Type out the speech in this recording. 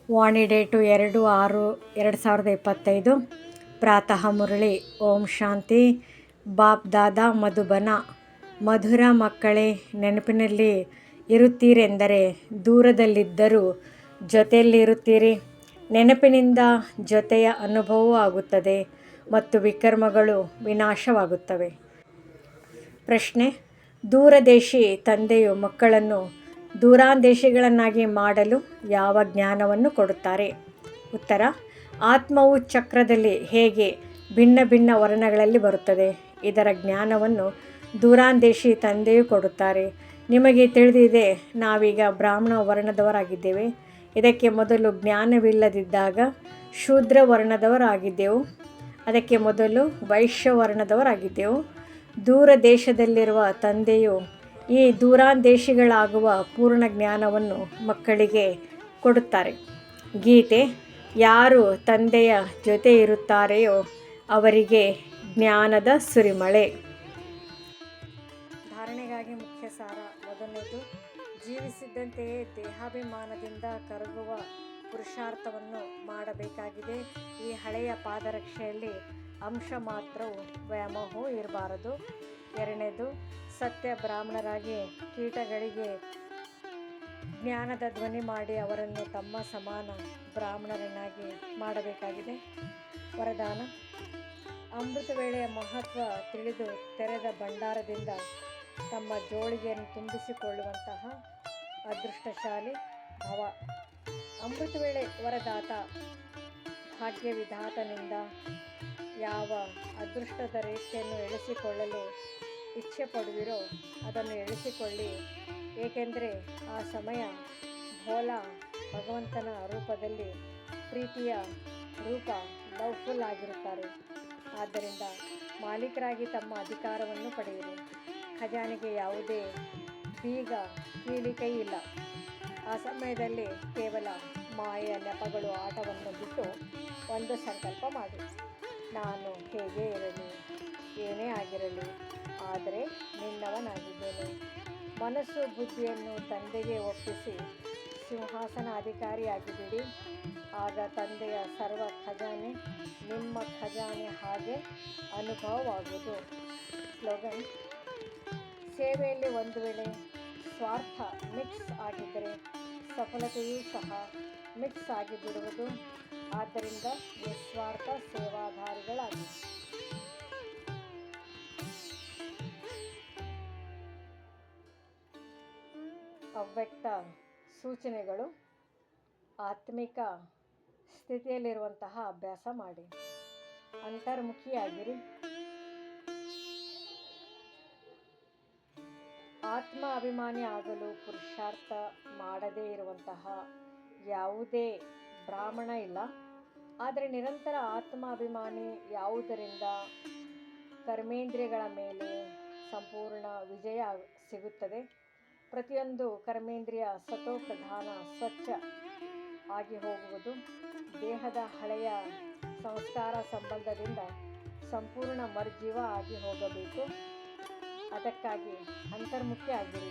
ವಾಣಿ date 2/6/2025. ಪ್ರಾತಃ ಮುರಳಿ. ಓಂ ಶಾಂತಿ. ಬಾಪ್ ದಾದಾ ಮಧುಬನ. ಮಧುರ ಮಕ್ಕಳೇ, ನೆನಪಿನಲ್ಲಿ ಇರುತ್ತೀರೆಂದರೆ ದೂರದಲ್ಲಿದ್ದರೂ ಜೊತೆಯಲ್ಲಿರುತ್ತೀರಿ. ನೆನಪಿನಿಂದ ಜೊತೆಯ ಅನುಭವವೂ ಆಗುತ್ತದೆ ಮತ್ತು ವಿಕರ್ಮಗಳು ವಿನಾಶವಾಗುತ್ತವೆ. ಪ್ರಶ್ನೆ: ದೂರದೇಶಿ ತಂದೆಯು ಮಕ್ಕಳನ್ನು ದೂರಾಂದೇಶಿಗಳನ್ನಾಗಿ ಮಾಡಲು ಯಾವ ಜ್ಞಾನವನ್ನು ಕೊಡುತ್ತಾರೆ? ಉತ್ತರ: ಆತ್ಮವು ಚಕ್ರದಲ್ಲಿ ಹೇಗೆ ಭಿನ್ನ ಭಿನ್ನ ವರ್ಣಗಳಲ್ಲಿ ಬರುತ್ತದೆ, ಇದರ ಜ್ಞಾನವನ್ನು ದೂರಾಂದೇಶಿ ತಂದೆಯು ಕೊಡುತ್ತಾರೆ. ನಿಮಗೆ ತಿಳಿದಿದೆ, ನಾವೀಗ ಬ್ರಾಹ್ಮಣ ವರ್ಣದವರಾಗಿದ್ದೇವೆ. ಇದಕ್ಕೆ ಮೊದಲು ಜ್ಞಾನವಿಲ್ಲದಿದ್ದಾಗ ಶೂದ್ರ ವರ್ಣದವರಾಗಿದ್ದೆವು. ಅದಕ್ಕೆ ಮೊದಲು ವೈಶ್ಯ ವರ್ಣದವರಾಗಿದ್ದೆವು. ದೂರ ದೇಶದಲ್ಲಿರುವ ತಂದೆಯು ಈ ದೂರಾಂದೇಶಿಗಳಾಗುವ ಪೂರ್ಣ ಜ್ಞಾನವನ್ನು ಮಕ್ಕಳಿಗೆ ಕೊಡುತ್ತಾರೆ. ಗೀತೆ: ಯಾರು ತಂದೆಯ ಜೊತೆ ಇರುತ್ತಾರೆಯೋ ಅವರಿಗೆ ಜ್ಞಾನದ ಸುರಿಮಳೆ. ಧಾರಣೆಗಾಗಿ ಮುಖ್ಯ ಸಾರ. ಮೊದಲನೇದು, ಜೀವಿಸಿದ್ದಂತೆಯೇ ದೇಹಾಭಿಮಾನದಿಂದ ಕರಗುವ ಪುರುಷಾರ್ಥವನ್ನು ಮಾಡಬೇಕಾಗಿದೆ. ಈ ಹಳೆಯ ಪಾದರಕ್ಷೆಯಲ್ಲಿ ಅಂಶ ಮಾತ್ರವೂ ವ್ಯಾಮೋಹವೂ ಇರಬಾರದು. ಎರಡನೇದು, ಸತ್ಯ ಬ್ರಾಹ್ಮಣರಾಗಿ ಕೀಟಗಳಿಗೆ ಜ್ಞಾನದ ಧ್ವನಿ ಮಾಡಿ ಅವರನ್ನು ತಮ್ಮ ಸಮಾನ ಬ್ರಾಹ್ಮಣರನ್ನಾಗಿ ಮಾಡಬೇಕಾಗಿದೆ. ವರದಾನ: ಅಮೃತ ವೇಳೆಯ ಮಹತ್ವ ತಿಳಿದು ತೆರೆದ ಭಂಡಾರದಿಂದ ತಮ್ಮ ಜೋಳಿಗೆಯನ್ನು ತುಂಬಿಸಿಕೊಳ್ಳುವಂತಹ ಅದೃಷ್ಟಶಾಲಿ ಭವ. ಅಮೃತ ವೇಳೆ ವರದಾತ ಭಾಗ್ಯವಿಧಾತನಿಂದ ಯಾವ ಅದೃಷ್ಟದ ರೇಖೆಯನ್ನು ಎಳೆಸಿಕೊಳ್ಳಲು ಇಚ್ಛೆ ಪಡುವಿರೋ ಅದನ್ನು ಎಳೆಸಿಕೊಳ್ಳಿ. ಏಕೆಂದರೆ ಆ ಸಮಯ ಭೋಲಾ ಭಗವಂತನ ರೂಪದಲ್ಲಿ ಪ್ರೀತಿಯ ರೂಪ ಲವ್ಫುಲ್ ಆಗಿರುತ್ತಾರೆ. ಆದ್ದರಿಂದ ಮಾಲೀಕರಾಗಿ ತಮ್ಮ ಅಧಿಕಾರವನ್ನು ಪಡೆಯಿರಿ. ಖಜಾನೆಗೆ ಯಾವುದೇ ಬೀಗ ಕೀಲಿಕೈ ಇಲ್ಲ. ಆ ಸಮಯದಲ್ಲಿ ಕೇವಲ ಮಾಯೆಯ ನೆಪಗಳು ಆಟವನ್ನು ಬಿಟ್ಟು ಒಂದು ಸಂಕಲ್ಪ ಮಾಡಿ: ನಾನು ಹೇಗೆ ಇರಲಿ, ಏನೇ ಆಗಿರಲಿ, ಆದರೆ ನಿನ್ನವನಾಗಿದ್ದೇನೆ. ಮನಸ್ಸು ಬುದ್ಧಿಯನ್ನು ತಂದೆಗೆ ಒಪ್ಪಿಸಿ ಸಿಂಹಾಸನಾಧಿಕಾರಿಯಾಗಿ ಬಿಡಿ. ಆಗ ತಂದೆಯ ಸರ್ವ ಖಜಾನೆ ನಿಮ್ಮ ಖಜಾನೆ ಹಾಗೆ ಅನುಭವವಾಗುವುದು. ಸ್ಲೋಗನ್: ಸೇವೆಯಲ್ಲಿ ಒಂದು ವೇಳೆ ಸ್ವಾರ್ಥ ಮಿಕ್ಸ್ ಆಗಿದ್ದರೆ ಸಫಲತೆಯೂ ಸಹ ಮಿಕ್ಸ್ ಆಗಿಬಿಡುವುದು. ಆದ್ದರಿಂದ ನಿಸ್ವಾರ್ಥ ಸೇವಾಧಾರಿಗಳಾಗಿ. ಅವ್ಯಕ್ತ ಸೂಚನೆಗಳು: ಆತ್ಮಿಕ ಸ್ಥಿತಿಯಲ್ಲಿರುವಂತಹ ಅಭ್ಯಾಸ ಮಾಡಿ. ಅಂತರ್ಮುಖಿಯಾಗಿರಿ. ಆತ್ಮ ಅಭಿಮಾನಿ ಆಗಲು ಪುರುಷಾರ್ಥ ಮಾಡದೇ ಇರುವಂತಹ ಯಾವುದೇ ಬ್ರಾಹ್ಮಣ ಇಲ್ಲ. ಆದರೆ ನಿರಂತರ ಆತ್ಮ ಅಭಿಮಾನಿ ಯಾವುದರಿಂದ ಕರ್ಮೇಂದ್ರಿಯಗಳ ಮೇಲೆ ಸಂಪೂರ್ಣ ವಿಜಯ ಸಿಗುತ್ತದೆ. ಪ್ರತಿಯೊಂದು ಕರ್ಮೇಂದ್ರಿಯ ಸತೋ ಪ್ರಧಾನ ಸ್ವಚ್ಛ ಆಗಿ ಹೋಗುವುದು. ದೇಹದ ಹಳೆಯ ಸಂಸ್ಕಾರ ಸಂಬಂಧದಿಂದ ಸಂಪೂರ್ಣ ಮರ್ಜೀವ ಆಗಿ ಹೋಗಬೇಕು. ಅದಕ್ಕಾಗಿ ಅಂತರ್ಮುಖಿ ಆಗಿರಿ.